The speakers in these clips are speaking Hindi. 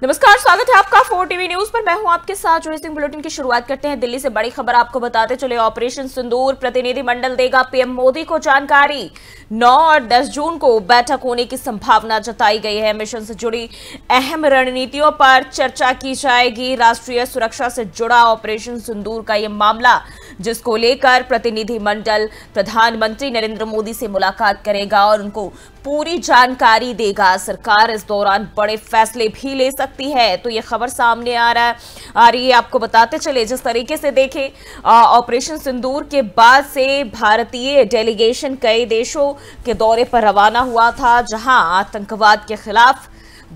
नमस्कार, स्वागत है आपका 4 टीवी न्यूज पर। मैं हूं आपके साथ जोड़ी सिंह। बुलेटिन की शुरुआत करते हैं दिल्ली से बड़ी खबर आपको बताते चले। ऑपरेशन सिंदूर प्रतिनिधिमंडल देगा पीएम मोदी को जानकारी। 9 और 10 जून को बैठक होने की संभावना जताई गई है। मिशन से जुड़ी अहम रणनीतियों पर चर्चा की जाएगी। राष्ट्रीय सुरक्षा से जुड़ा ऑपरेशन सिंदूर का यह मामला, जिसको लेकर प्रतिनिधिमंडल प्रधानमंत्री नरेंद्र मोदी से मुलाकात करेगा और उनको पूरी जानकारी देगा। सरकार इस दौरान बड़े फैसले भी ले सकती है, तो ये खबर सामने आ रही है। आपको बताते चले, जिस तरीके से देखें ऑपरेशन सिंदूर के बाद से भारतीय डेलीगेशन कई देशों के दौरे पर रवाना हुआ था, जहां आतंकवाद के खिलाफ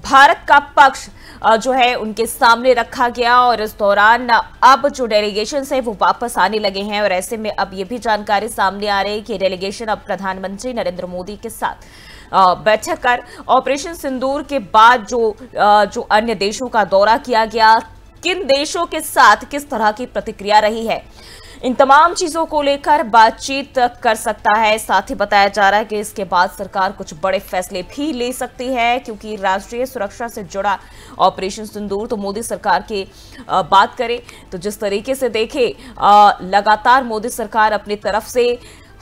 भारत का पक्ष जो है उनके सामने रखा गया। और इस दौरान अब जो डेलीगेशन है वो वापस आने लगे हैं और ऐसे में अब ये भी जानकारी सामने आ रही है कि डेलीगेशन अब प्रधानमंत्री नरेंद्र मोदी के साथ बैठक कर ऑपरेशन सिंदूर के बाद जो अन्य देशों का दौरा किया गया, किन देशों के साथ किस तरह की प्रतिक्रिया रही है, इन तमाम चीजों को लेकर बातचीत कर सकता है। साथ ही बताया जा रहा है कि इसके बाद सरकार कुछ बड़े फैसले भी ले सकती है, क्योंकि राष्ट्रीय सुरक्षा से जुड़ा ऑपरेशन सिंदूर तो मोदी सरकार की बात करें तो जिस तरीके से देखे लगातार मोदी सरकार अपनी तरफ से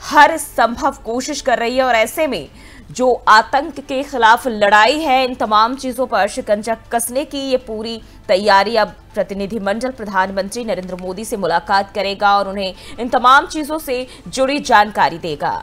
हर संभव कोशिश कर रही है और ऐसे में जो आतंक के खिलाफ लड़ाई है, इन तमाम चीजों पर शिकंजा कसने की ये पूरी तैयारी अब प्रतिनिधिमंडल प्रधानमंत्री नरेंद्र मोदी से मुलाकात करेगा और उन्हें इन तमाम चीजों से जुड़ी जानकारी देगा।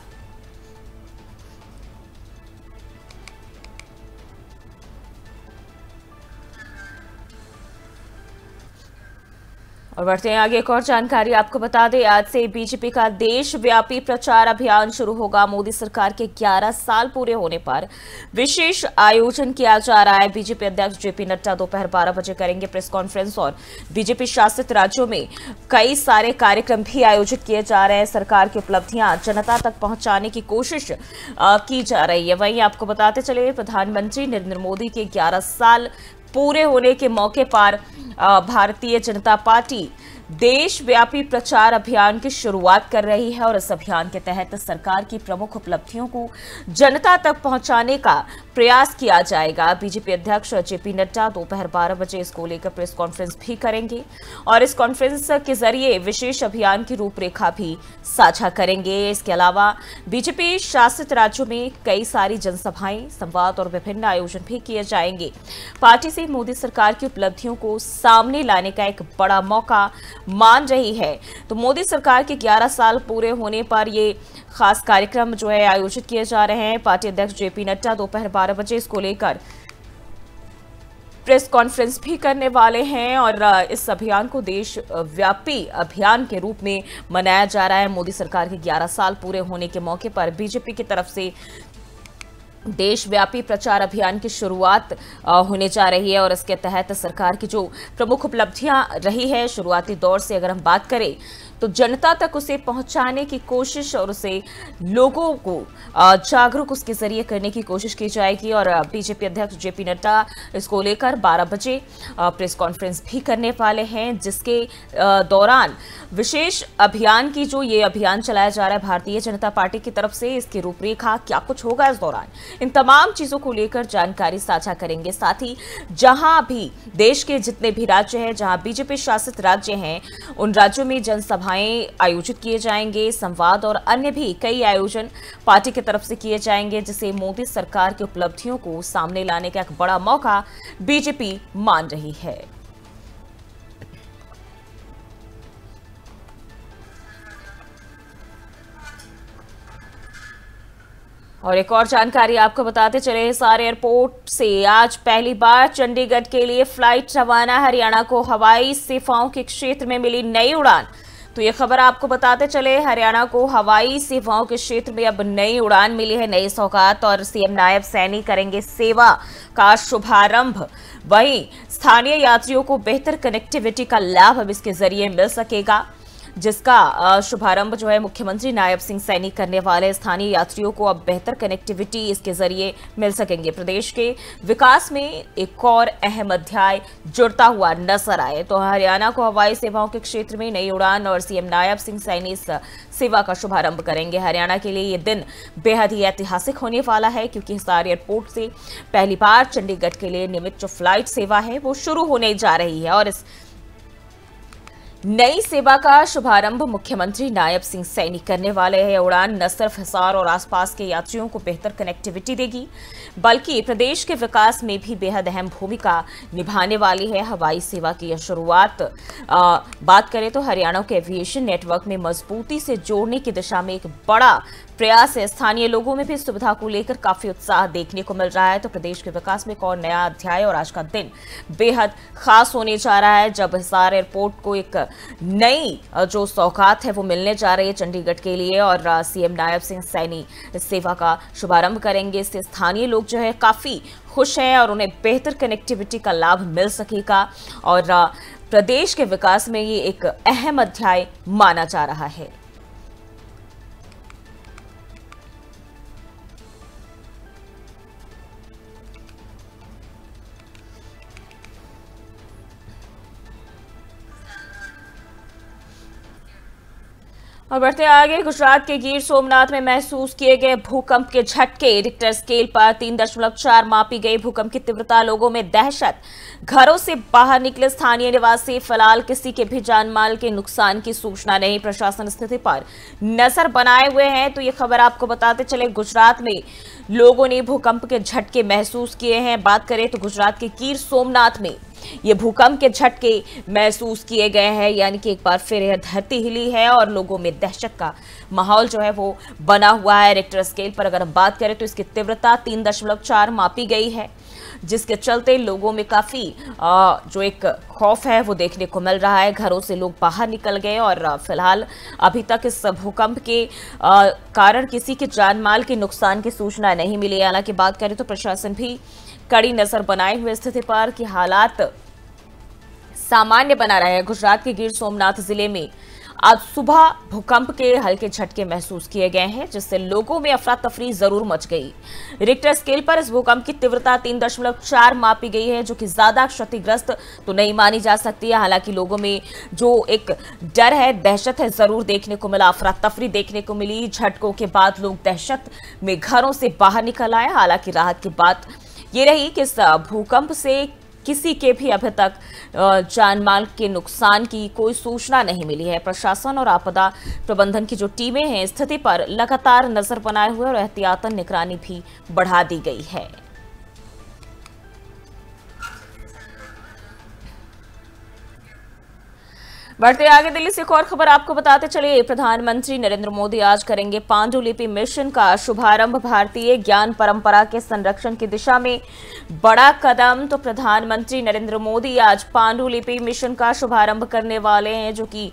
और बढ़ते हैं आगे, एक और जानकारी आपको बता दें। आज से बीजेपी का देशव्यापी प्रचार अभियान शुरू होगा। मोदी सरकार के 11 साल पूरे होने पर विशेष आयोजन किया जा रहा है। बीजेपी अध्यक्ष जेपी नड्डा दोपहर 12 बजे करेंगे प्रेस कॉन्फ्रेंस और बीजेपी शासित राज्यों में कई सारे कार्यक्रम भी आयोजित किए जा रहे हैं। सरकार की उपलब्धियां जनता तक पहुंचाने की कोशिश की जा रही है। वहीं आपको बताते चले, प्रधानमंत्री नरेंद्र मोदी के 11 साल पूरे होने के मौके पर भारतीय जनता पार्टी देशव्यापी प्रचार अभियान की शुरुआत कर रही है और इस अभियान के तहत सरकार की प्रमुख उपलब्धियों को जनता तक पहुंचाने का प्रयास किया जाएगा। बीजेपी अध्यक्ष जेपी नड्डा दोपहर 12 बजे इसको लेकर प्रेस कॉन्फ्रेंस भी करेंगे और इस कॉन्फ्रेंस के जरिए विशेष अभियान की रूपरेखा भी साझा करेंगे। इसके अलावा बीजेपी शासित राज्यों में कई सारी जनसभाएं, संवाद और विभिन्न आयोजन भी किए जाएंगे। पार्टी से मोदी सरकार की उपलब्धियों को सामने लाने का एक बड़ा मौका मान रही है। तो मोदी सरकार के 11 साल पूरे होने पर ये खास कार्यक्रम जो है आयोजित किए जा रहे हैं। पार्टी अध्यक्ष जेपी नड्डा दोपहर 12 बजे इसको लेकर प्रेस कॉन्फ्रेंस भी करने वाले हैं और इस अभियान को देशव्यापी अभियान के रूप में मनाया जा रहा है। मोदी सरकार के 11 साल पूरे होने के मौके पर बीजेपी की तरफ से देशव्यापी प्रचार अभियान की शुरुआत होने जा रही है और इसके तहत सरकार की जो प्रमुख उपलब्धियां रही है शुरुआती दौर से अगर हम बात करें तो जनता तक उसे पहुंचाने की कोशिश और उसे लोगों को जागरूक उसके जरिए करने की कोशिश की जाएगी। और बीजेपी अध्यक्ष जेपी नड्डा इसको लेकर 12 बजे प्रेस कॉन्फ्रेंस भी करने वाले हैं, जिसके दौरान विशेष अभियान की जो ये अभियान चलाया जा रहा है भारतीय जनता पार्टी की तरफ से, इसकी रूपरेखा क्या कुछ होगा इस दौरान, इन तमाम चीजों को लेकर जानकारी साझा करेंगे। साथ ही जहां भी देश के जितने भी राज्य हैं, जहां बीजेपी शासित राज्य हैं, उन राज्यों में जनसभा आयोजित किए जाएंगे। संवाद और अन्य भी कई आयोजन पार्टी की तरफ से किए जाएंगे, जिसे मोदी सरकार की उपलब्धियों को सामने लाने का एक बड़ा मौका बीजेपी मान रही है। और एक और जानकारी आपको बताते चले, हिसार एयरपोर्ट से आज पहली बार चंडीगढ़ के लिए फ्लाइट रवाना। हरियाणा को हवाई सेवाओं के क्षेत्र में मिली नई उड़ान। तो ये खबर आपको बताते चले, हरियाणा को हवाई सेवाओं के क्षेत्र में अब नई उड़ान मिली है, नई सौगात, और सीएम नायब सैनी करेंगे सेवा का शुभारंभ। वहीं स्थानीय यात्रियों को बेहतर कनेक्टिविटी का लाभ अब इसके जरिए मिल सकेगा। जिसका शुभारंभ जो है मुख्यमंत्री नायब सिंह सैनी करने वाले। स्थानीय यात्रियों को अब बेहतर कनेक्टिविटी इसके जरिए मिल सकेंगे। प्रदेश के विकास में एक और अहम अध्याय जुड़ता हुआ नजर आए तो हरियाणा को हवाई सेवाओं के क्षेत्र में नई उड़ान और सीएम नायब सिंह सैनी इस सेवा का शुभारंभ करेंगे। हरियाणा के लिए ये दिन बेहद ही ऐतिहासिक होने वाला है, क्योंकि हिसार एयरपोर्ट से पहली बार चंडीगढ़ के लिए नियमित जो फ्लाइट सेवा है वो शुरू होने जा रही है और इस नई सेवा का शुभारंभ मुख्यमंत्री नायब सिंह सैनी करने वाले हैं। उड़ान न सिर्फ हिसार और आसपास के यात्रियों को बेहतर कनेक्टिविटी देगी, बल्कि प्रदेश के विकास में भी बेहद अहम भूमिका निभाने वाली है। हवाई सेवा की यह शुरुआत बात करें तो हरियाणा के एविएशन नेटवर्क में मजबूती से जोड़ने की दिशा में एक बड़ा प्रयास है। स्थानीय लोगों में भी सुविधा को लेकर काफी उत्साह देखने को मिल रहा है। तो प्रदेश के विकास में एक और नया अध्याय और आज का दिन बेहद खास होने जा रहा है, जब हिसार एयरपोर्ट को एक नई जो सौगात है वो मिलने जा रही है चंडीगढ़ के लिए और सीएम नायब सिंह सैनी इस सेवा का शुभारंभ करेंगे। इससे स्थानीय लोग जो है काफी खुश हैं और उन्हें बेहतर कनेक्टिविटी का लाभ मिल सकेगा और प्रदेश के विकास में ये एक अहम अध्याय माना जा रहा है। और बढ़ते आगे, गुजरात के गिर सोमनाथ में महसूस किए गए भूकंप के झटके। रिक्टर स्केल पर 3.4 मापी गई भूकंप की तीव्रता, लोगों में दहशत। घरों से बाहर निकले स्थानीय निवासी। फिलहाल किसी के भी जान माल के नुकसान की सूचना नहीं। प्रशासन स्थिति पर नजर बनाए हुए हैं। तो ये खबर आपको बताते चले, गुजरात में लोगों ने भूकंप के झटके महसूस किए हैं। बात करें तो गुजरात के गिर सोमनाथ में ये भूकंप के झटके महसूस किए गए हैं, यानी कि एक बार फिर यह धरती हिली है और लोगों में दहशत का माहौल जो है वो बना हुआ है। रिक्टर स्केल पर अगर हम बात करें तो इसकी तीव्रता 3.4 मापी गई है, जिसके चलते लोगों में काफी जो एक खौफ है वो देखने को मिल रहा है। घरों से लोग बाहर निकल गए और फिलहाल अभी तक इस भूकंप के कारण किसी के जान माल के नुकसान की सूचना नहीं मिली है। हालांकि बात करें तो प्रशासन भी कड़ी नजर बनाए हुए स्थिति पर कि हालात सामान्य बना रहे हैं। गुजरात के गिर सोमनाथ जिले में आज सुबह भूकंप के हल्के झटके महसूस किए गए हैं, जिससे लोगों में अफरा तफरी जरूर मच गई। रिक्टर स्केल पर इस भूकंप की तीव्रता 3.4 मापी गई है, जो कि ज्यादा क्षतिग्रस्त तो नहीं मानी जा सकती है। हालांकि लोगों में जो एक डर है, दहशत है, जरूर देखने को मिला। अफरा तफरी देखने को मिली। झटकों के बाद लोग दहशत में घरों से बाहर निकल आए। हालांकि राहत की बात ये रही कि इस भूकंप से किसी के भी अभी तक जान माल के नुकसान की कोई सूचना नहीं मिली है। प्रशासन और आपदा प्रबंधन की जो टीमें हैं स्थिति पर लगातार नजर बनाए हुए और एहतियातन निगरानी भी बढ़ा दी गई है। बढ़ते आगे, दिल्ली से एक और खबर आपको बताते चलिए। प्रधानमंत्री नरेंद्र मोदी आज करेंगे पांडुलिपि मिशन का शुभारंभ। भारतीय ज्ञान परंपरा के संरक्षण की दिशा में बड़ा कदम। तो प्रधानमंत्री नरेंद्र मोदी आज पांडुलिपि मिशन का शुभारंभ करने वाले हैं, जो कि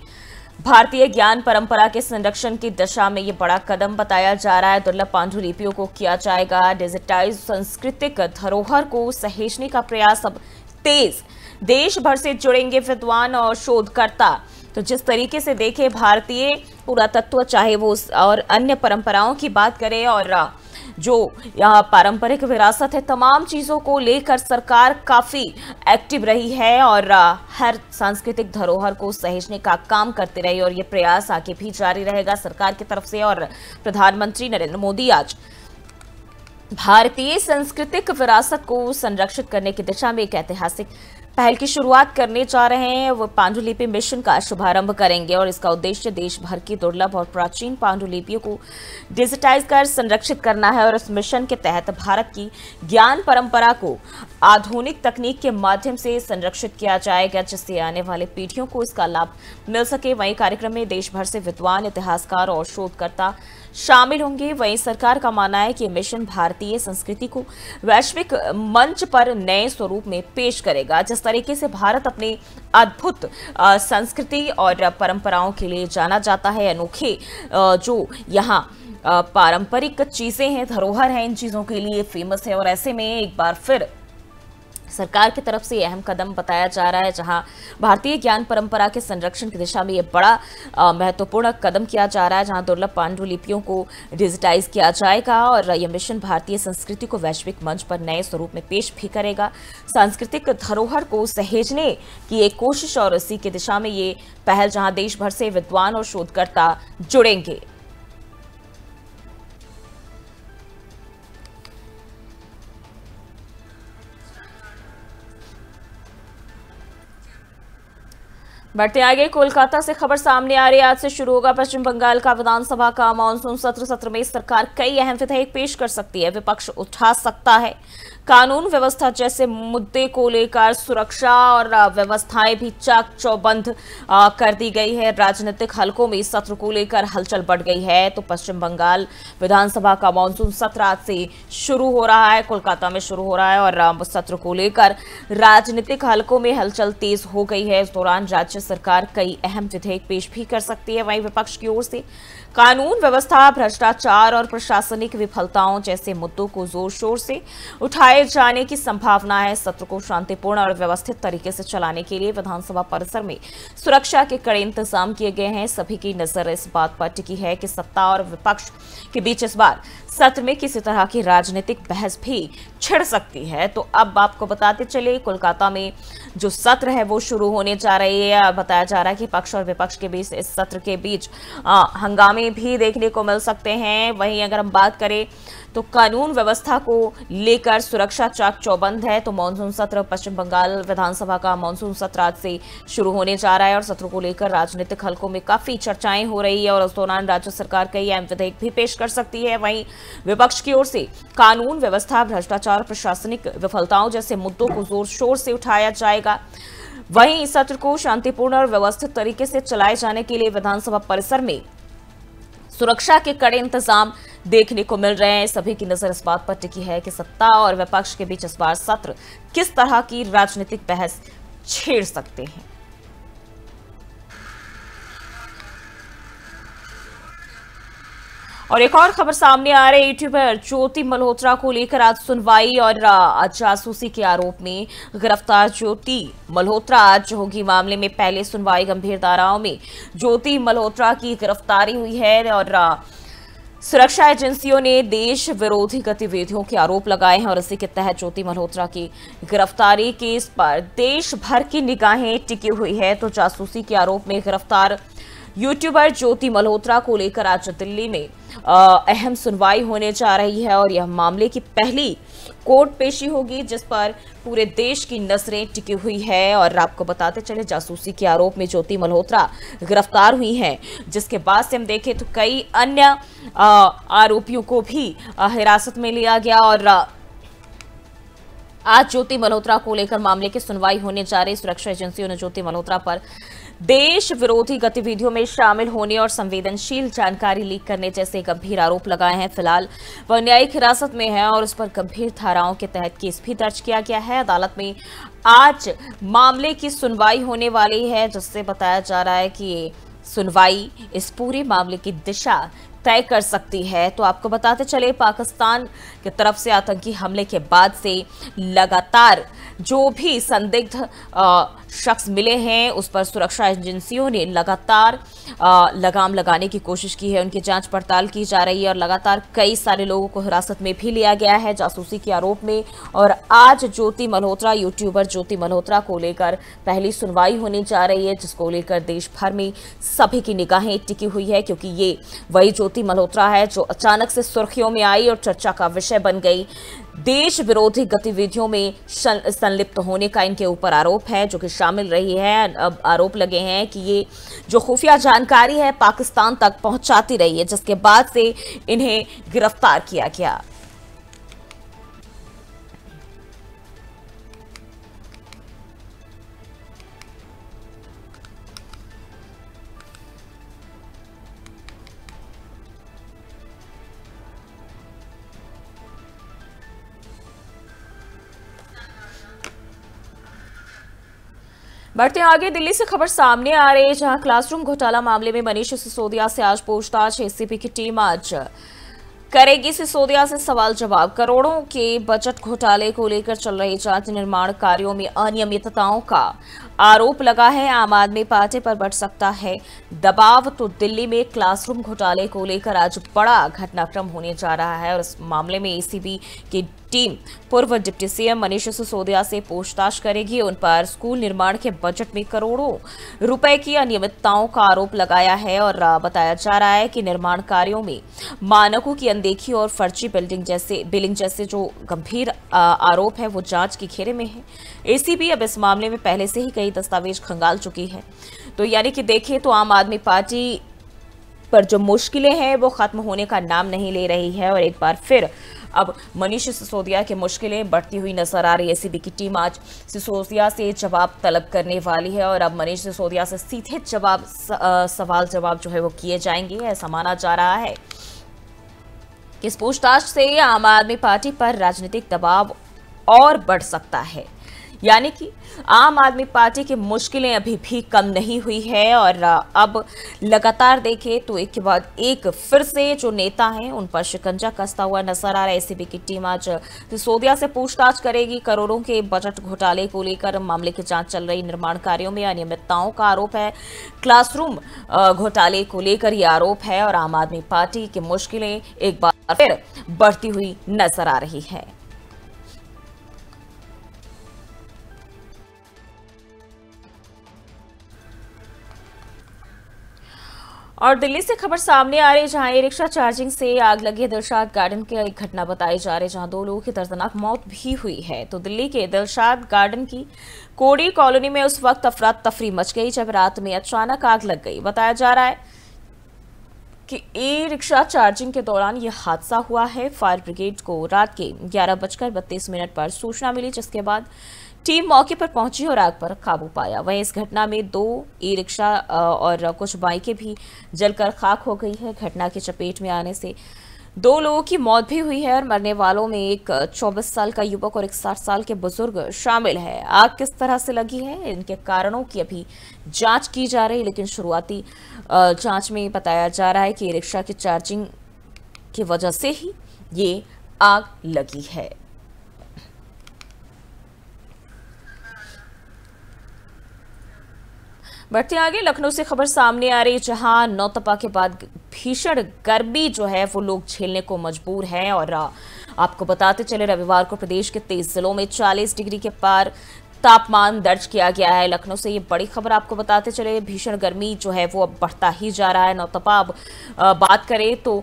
भारतीय ज्ञान परंपरा के संरक्षण की दिशा में ये बड़ा कदम बताया जा रहा है। दुर्लभ पांडुलिपियों को किया जाएगा डिजिटाइज। सांस्कृतिक धरोहर को सहेजने का प्रयास अब तेज। देश भर से जुड़ेंगे विद्वान और शोधकर्ता। तो जिस तरीके से देखे भारतीय पुरातत्व, चाहे वो और अन्य परंपराओं की बात करें और जो यहाँ पारंपरिक विरासत है, तमाम चीजों को लेकर सरकार काफी एक्टिव रही है और हर सांस्कृतिक धरोहर को सहेजने का काम करते रही और ये प्रयास आगे भी जारी रहेगा सरकार की तरफ से। और प्रधानमंत्री नरेंद्र मोदी आज भारतीय सांस्कृतिक विरासत को संरक्षित करने की दिशा में एक ऐतिहासिक पहल की शुरुआत करने जा रहे हैं। वो पांडुलिपि मिशन का शुभारंभ करेंगे और इसका उद्देश्य देश भर की दुर्लभ और प्राचीन पांडुलिपियों को डिजिटाइज कर संरक्षित करना है। और इस मिशन के तहत भारत की ज्ञान परंपरा को आधुनिक तकनीक के माध्यम से संरक्षित किया जाएगा, जिससे आने वाले पीढ़ियों को इसका लाभ मिल सके। वहीं कार्यक्रम में देश भर से विद्वान, इतिहासकार और शोधकर्ता शामिल होंगे। वहीं सरकार का मानना है कि यह मिशन भारतीय संस्कृति को वैश्विक मंच पर नए स्वरूप में पेश करेगा। जिस तरीके से भारत अपने अद्भुत संस्कृति और परंपराओं के लिए जाना जाता है, अनोखे जो यहाँ पारंपरिक चीजें हैं, धरोहर हैं, इन चीजों के लिए फेमस है। और ऐसे में एक बार फिर सरकार की तरफ से ये अहम कदम बताया जा रहा है, जहां भारतीय ज्ञान परंपरा के संरक्षण की दिशा में ये बड़ा महत्वपूर्ण कदम किया जा रहा है, जहां दुर्लभ पांडुलिपियों को डिजिटाइज किया जाएगा और यह मिशन भारतीय संस्कृति को वैश्विक मंच पर नए स्वरूप में पेश भी करेगा। सांस्कृतिक धरोहर को सहेजने की एक कोशिश और इसी की दिशा में ये पहल, जहां देश भर से विद्वान और शोधकर्ता जुड़ेंगे। बढ़ते आगे, कोलकाता से खबर सामने आ रही है। आज से शुरू होगा पश्चिम बंगाल का विधानसभा का मानसून सत्र में सरकार कई अहम विधेयक पेश कर सकती है, विपक्ष उठा सकता है कानून व्यवस्था जैसे मुद्दे को लेकर। सुरक्षा और व्यवस्थाएं भी चाक चौबंद कर दी गई है। राजनीतिक हलकों में सत्र को लेकर हलचल बढ़ गई है। तो पश्चिम बंगाल विधानसभा का मानसून सत्र आज से शुरू हो रहा है, कोलकाता में शुरू हो रहा है और सत्र को लेकर राजनीतिक हलकों में हलचल तेज हो गई है। इस दौरान राज्य सरकार कई अहम विधेयक पेश भी कर सकती है। वहीं विपक्ष की ओर से कानून व्यवस्था, भ्रष्टाचार और प्रशासनिक विफलताओं जैसे मुद्दों को जोर शोर से उठाए जाने की संभावना है। सत्र को शांतिपूर्ण और व्यवस्थित तरीके से चलाने के लिए विधानसभा परिसर में सुरक्षा के कड़े इंतजाम किए गए हैं। सभी की नजर इस बात पर टिकी है कि सत्ता और विपक्ष के बीच इस बार सत्र में किसी तरह की राजनीतिक बहस भी छिड़ सकती है। तो अब आपको बताते चले, कोलकाता में जो सत्र है वो शुरू होने जा रही है। बताया जा रहा है कि पक्ष और विपक्ष के बीच इस सत्र के बीच हंगामे भी देखने को मिल सकते हैं। वहीं अगर हम बात करें तो कानून व्यवस्था को लेकर सुरक्षा चाक चौबंद है। तो मानसून सत्र, पश्चिम बंगाल विधानसभा का मानसून सत्र आज से शुरू होने जा रहा है और सत्र को लेकर राजनीतिक हलकों में काफी चर्चाएं हो रही है और उस दौरान राज्य सरकार कई अहम विधेयक भी पेश कर सकती है। वहीं विपक्ष की ओर से कानून व्यवस्था, भ्रष्टाचार, प्रशासनिक विफलताओं जैसे मुद्दों को जोर शोर से उठाया जाएगा। वहीं इस सत्र को शांतिपूर्ण और व्यवस्थित तरीके से चलाए जाने के लिए विधानसभा परिसर में सुरक्षा के कड़े इंतजाम देखने को मिल रहे हैं। सभी की नजर इस बात पर टिकी है कि सत्ता और विपक्ष के बीच इस बार सत्र किस तरह की राजनीतिक बहस छेड़ सकते हैं। और एक और खबर सामने आ रही है, यूट्यूबर ज्योति मल्होत्रा को लेकर आज सुनवाई और जासूसी के आरोप में गिरफ्तार ज्योति मल्होत्रा आज होगी। मामले में पहले सुनवाई गंभीर धाराओं में ज्योति मल्होत्रा की गिरफ्तारी हुई है और सुरक्षा एजेंसियों ने देश विरोधी गतिविधियों के आरोप लगाए हैं और इसी के तहत ज्योति मल्होत्रा की गिरफ्तारी केस पर देश भर की निगाहें टिकी हुई है। तो जासूसी के आरोप में गिरफ्तार यूट्यूबर ज्योति मल्होत्रा को लेकर आज दिल्ली में अहम सुनवाई होने जा रही है और यह मामले की पहली कोर्ट पेशी होगी जिस पर पूरे देश की नजरें टिकी हुई है। और आपको बताते चले, जासूसी के आरोप में ज्योति मल्होत्रा गिरफ्तार हुई हैं, जिसके बाद से हम देखें तो कई अन्य आरोपियों को भी हिरासत में लिया गया और आज ज्योति मल्होत्रा को लेकर मामले की सुनवाई होने जा रही। सुरक्षा एजेंसियों ने ज्योति मल्होत्रा पर देश विरोधी गतिविधियों में शामिल होने और संवेदनशील जानकारी लीक करने जैसे गंभीर आरोप लगाए हैं। फिलहाल वह न्यायिक हिरासत में है और उस पर गंभीर धाराओं के तहत केस भी दर्ज किया गया है। अदालत में आज मामले की सुनवाई होने वाली है, जिससे बताया जा रहा है कि ये सुनवाई इस पूरे मामले की दिशा तय कर सकती है। तो आपको बताते चले, पाकिस्तान की तरफ से आतंकी हमले के बाद से लगातार जो भी संदिग्ध शख्स मिले हैं उस पर सुरक्षा एजेंसियों ने लगातार लगाम लगाने की कोशिश की है। उनकी जांच पड़ताल की जा रही है और लगातार कई सारे लोगों को हिरासत में भी लिया गया है जासूसी के आरोप में। और आज ज्योति मल्होत्रा, यूट्यूबर ज्योति मल्होत्रा को लेकर पहली सुनवाई होने जा रही है, जिसको लेकर देश भर में सभी की निगाहें टिकी हुई है, क्योंकि ये वही ज्योति मल्होत्रा है जो अचानक से सुर्खियों में आई और चर्चा का विषय बन गई। देश विरोधी गतिविधियों में संलिप्त होने का इनके ऊपर आरोप है, जो कि शामिल रही है। अब आरोप लगे हैं कि ये जो खुफिया जानकारी है पाकिस्तान तक पहुंचाती रही है, जिसके बाद से इन्हें गिरफ्तार किया गया। बढ़ते आगे, दिल्ली से खबर सामने आ रही है, जहां क्लासरूम घोटाला मामले में मनीष सिसोदिया से आज पूछताछ। एसीबी की टीम आज करेगी सिसोदिया से सवाल जवाब। करोड़ों के बजट घोटाले को लेकर चल रही जांच निर्माण कार्यों में अनियमितताओं का आरोप लगा है। आम आदमी पार्टी पर बढ़ सकता है दबाव। तो दिल्ली में क्लासरूम घोटाले को लेकर आज बड़ा घटनाक्रम होने जा रहा है और इस मामले में एसीबी की टीम पूर्व डिप्टी सीएम मनीष सिसोदिया से पूछताछ करेगी। उन पर स्कूल निर्माण के बजट में करोड़ों रुपए की अनियमितताओं का आरोप लगाया है और बताया जा रहा है कि निर्माण कार्यों में मानकों की अनदेखी और फर्जी बिलिंग जैसे जो गंभीर आरोप है वो जांच के घेरे में है। एसीबी अब इस मामले में पहले से ही कई दस्तावेज खंगाल चुकी है। तो यानी कि देखें तो आम आदमी पार्टी पर जो मुश्किलें हैं वो खत्म होने का नाम नहीं ले रही है और एक बार फिर अब मनीष सिसोदिया की मुश्किलें बढ़ती हुई नजर आ रही है। एसीबी की टीम आज सिसोदिया से जवाब तलब करने वाली है और अब मनीष सिसोदिया से सीधे सवाल जवाब जो है वो किए जाएंगे। ऐसा माना जा रहा है कि इस पूछताछ से आम आदमी पार्टी पर राजनीतिक दबाव और बढ़ सकता है। यानी कि आम आदमी पार्टी की मुश्किलें अभी भी कम नहीं हुई है और अब लगातार देखें तो एक के बाद एक फिर से जो नेता हैं उन पर शिकंजा कसता हुआ नजर आ रहा है। एसीबी की टीम आज सिसोदिया से पूछताछ करेगी। करोड़ों के बजट घोटाले को लेकर मामले की जांच चल रही। निर्माण कार्यों में अनियमितताओं का आरोप है। क्लासरूम घोटाले को लेकर यह आरोप है और आम आदमी पार्टी की मुश्किलें एक बार फिर बढ़ती हुई नजर आ रही है। और दिल्ली से खबर सामने आ रही है जहां ई रिक्शा चार्जिंग से आग लगी है। दिलशाद गार्डन की एक घटना बताई जा रही है जहां 2 लोगों की दर्दनाक मौत भी हुई है। तो दिल्ली के दिलशाद गार्डन की कोड़ी कॉलोनी में उस वक्त अफरा तफरी मच गई जब रात में अचानक आग लग गई। बताया जा रहा है कि ई रिक्शा चार्जिंग के दौरान यह हादसा हुआ है। फायर ब्रिगेड को रात के 11:32 पर सूचना मिली जिसके बाद टीम मौके पर पहुंची और आग पर काबू पाया। वहीं इस घटना में 2 ई रिक्शा और कुछ बाइकें भी जलकर खाक हो गई है। घटना की चपेट में आने से 2 लोगों की मौत भी हुई है और मरने वालों में एक 24 साल का युवक और एक 60 साल के बुजुर्ग शामिल है। आग किस तरह से लगी है इनके कारणों की अभी जांच की जा रही है, लेकिन शुरुआती जांच में बताया जा रहा है कि ई रिक्शा की चार्जिंग की वजह से ही ये आग लगी है। बढ़ते आगे लखनऊ से खबर सामने आ रही है जहां नौतपा के बाद भीषण गर्मी जो है वो लोग झेलने को मजबूर हैं और आपको बताते चले रविवार को प्रदेश के 23 जिलों में 40 डिग्री के पार तापमान दर्ज किया गया है। लखनऊ से ये बड़ी खबर आपको बताते चले। भीषण गर्मी जो है वो अब बढ़ता ही जा रहा है। नौतपा अब बात करें तो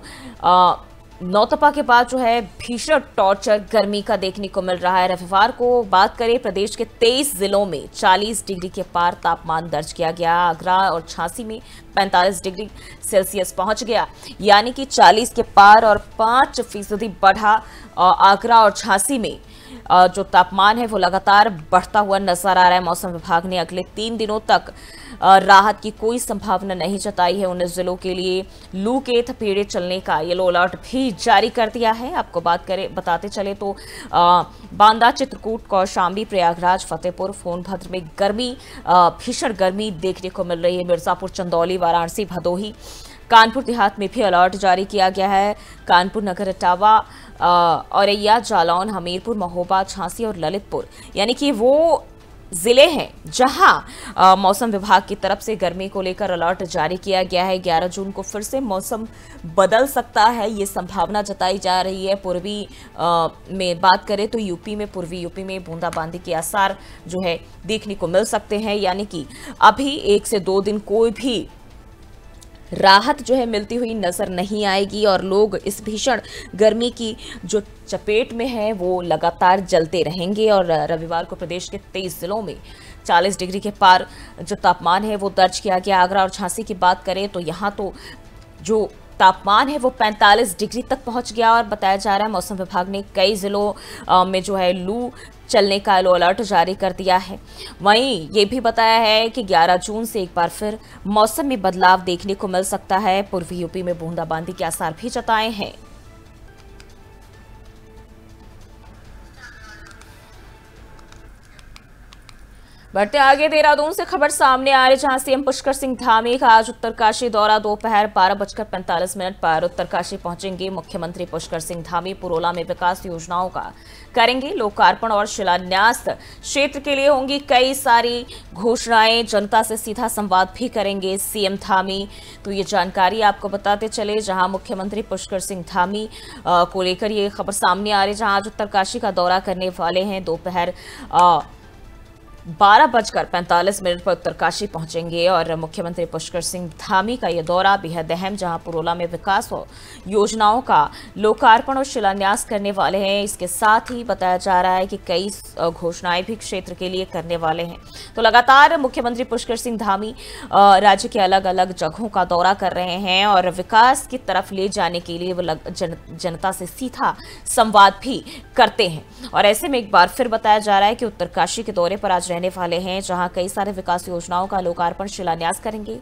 नौतपा के बाद जो है भीषण टॉर्चर गर्मी का देखने को मिल रहा है। रविवार को बात करें प्रदेश के 23 जिलों में 40 डिग्री के पार तापमान दर्ज किया गया। आगरा और झांसी में 45 डिग्री सेल्सियस पहुंच गया, यानी कि 40 के पार और 5% बढ़ा। आगरा और झांसी में जो तापमान है वो लगातार बढ़ता हुआ नजर आ रहा है। मौसम विभाग ने अगले 3 दिनों तक राहत की कोई संभावना नहीं जताई है। 19 जिलों के लिए लू के थपेड़े चलने का येलो अलर्ट भी जारी कर दिया है। आपको बताते चले तो बांदा, चित्रकूट, कौशाम्बी, प्रयागराज, फतेहपुर, सोनभद्र में भीषण गर्मी देखने को मिल रही है। मिर्जापुर, चंदौली, वाराणसी, भदोही, कानपुर देहात में भी अलर्ट जारी किया गया है। कानपुर नगर, इटावा, औरैया, जालौन, हमीरपुर, महोबा, झांसी और ललितपुर यानी कि वो जिले हैं जहां मौसम विभाग की तरफ से गर्मी को लेकर अलर्ट जारी किया गया है। 11 जून को फिर से मौसम बदल सकता है, ये संभावना जताई जा रही है। पूर्वी में बात करें तो पूर्वी यूपी में बूंदाबांदी के आसार जो है देखने को मिल सकते हैं, यानी कि अभी 1 से 2 दिन कोई भी राहत जो है मिलती हुई नजर नहीं आएगी और लोग इस भीषण गर्मी की जो चपेट में है वो लगातार जलते रहेंगे। और रविवार को प्रदेश के 23 जिलों में 40 डिग्री के पार जो तापमान है वो दर्ज किया गया। आगरा और झांसी की बात करें तो यहाँ तो जो तापमान है वो 45 डिग्री तक पहुंच गया और बताया जा रहा है मौसम विभाग ने कई जिलों में जो है लू चलने का येलो अलर्ट जारी कर दिया है। वहीं ये भी बताया है कि 11 जून से एक बार फिर मौसम में बदलाव देखने को मिल सकता है। पूर्वी यूपी में बूंदाबांदी के आसार भी जताए हैं। बढ़ते आगे, देहरादून से खबर सामने आ रही, जहां सीएम पुष्कर सिंह धामी का आज उत्तरकाशी दौरा। दोपहर 12:45 पर उत्तरकाशी पहुंचेंगे मुख्यमंत्री पुष्कर सिंह धामी। पुरोला में विकास योजनाओं का करेंगे लोकार्पण और शिलान्यास। क्षेत्र के लिए होंगी कई सारी घोषणाएं, जनता से सीधा संवाद भी करेंगे सीएम धामी। तो ये जानकारी आपको बताते चले, जहां मुख्यमंत्री पुष्कर सिंह धामी को लेकर ये खबर सामने आ रही, जहां आज उत्तरकाशी का दौरा करने वाले हैं। दोपहर 12:45 पर उत्तरकाशी पहुंचेंगे और मुख्यमंत्री पुष्कर सिंह धामी का यह दौरा बेहद अहम, जहां पुरोला में विकास और योजनाओं का लोकार्पण और शिलान्यास करने वाले हैं। इसके साथ ही बताया जा रहा है कि कई घोषणाएं भी क्षेत्र के लिए करने वाले हैं। तो लगातार मुख्यमंत्री पुष्कर सिंह धामी राज्य के अलग अलग जगहों का दौरा कर रहे हैं और विकास की तरफ ले जाने के लिए वो जनता से सीधा संवाद भी करते हैं। और ऐसे में एक बार फिर बताया जा रहा है कि उत्तरकाशी के दौरे पर आज रहने वाले हैं, जहां कई सारे विकास योजनाओं का लोकार्पण शिलान्यास करेंगे।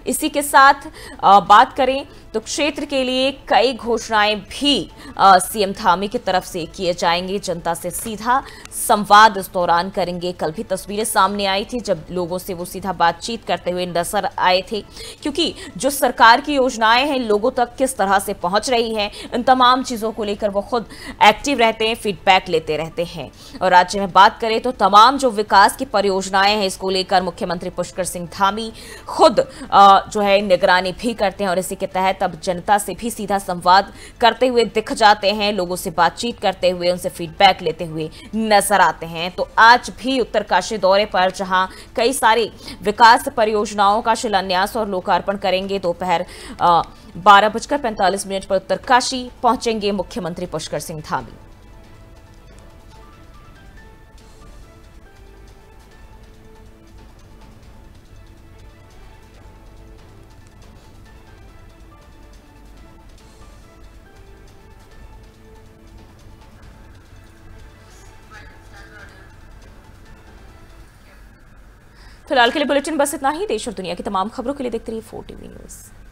इसी के साथ बात करें तो क्षेत्र के लिए कई घोषणाएं भी सीएम धामी की तरफ से किए जाएंगे। जनता से सीधा संवाद इस दौरान करेंगे। कल भी तस्वीरें सामने आई थी जब लोगों से वो सीधा बातचीत करते हुए नजर आए थे, क्योंकि जो सरकार की योजनाएं हैं लोगों तक किस तरह से पहुंच रही हैं, इन तमाम चीजों को लेकर वो खुद एक्टिव रहते हैं, फीडबैक लेते रहते हैं। और राज्य में बात करें तो तमाम जो विकास की परियोजनाएं हैं, इसको लेकर मुख्यमंत्री पुष्कर सिंह धामी खुद जो है निगरानी भी करते हैं और इसी के तहत अब जनता से भी सीधा संवाद करते हुए दिख जाते हैं, लोगों से बातचीत करते हुए, उनसे फीडबैक लेते हुए नजर आते हैं। तो आज भी उत्तरकाशी दौरे पर जहां कई सारी विकास परियोजनाओं का शिलान्यास और लोकार्पण करेंगे, दोपहर 12:45 पर उत्तरकाशी पहुंचेंगे मुख्यमंत्री पुष्कर सिंह धामी। फिलहाल के लिए बुलेटिन बस इतना ही। देश और दुनिया की तमाम खबरों के लिए देखते रहिए 4 TV न्यूज़।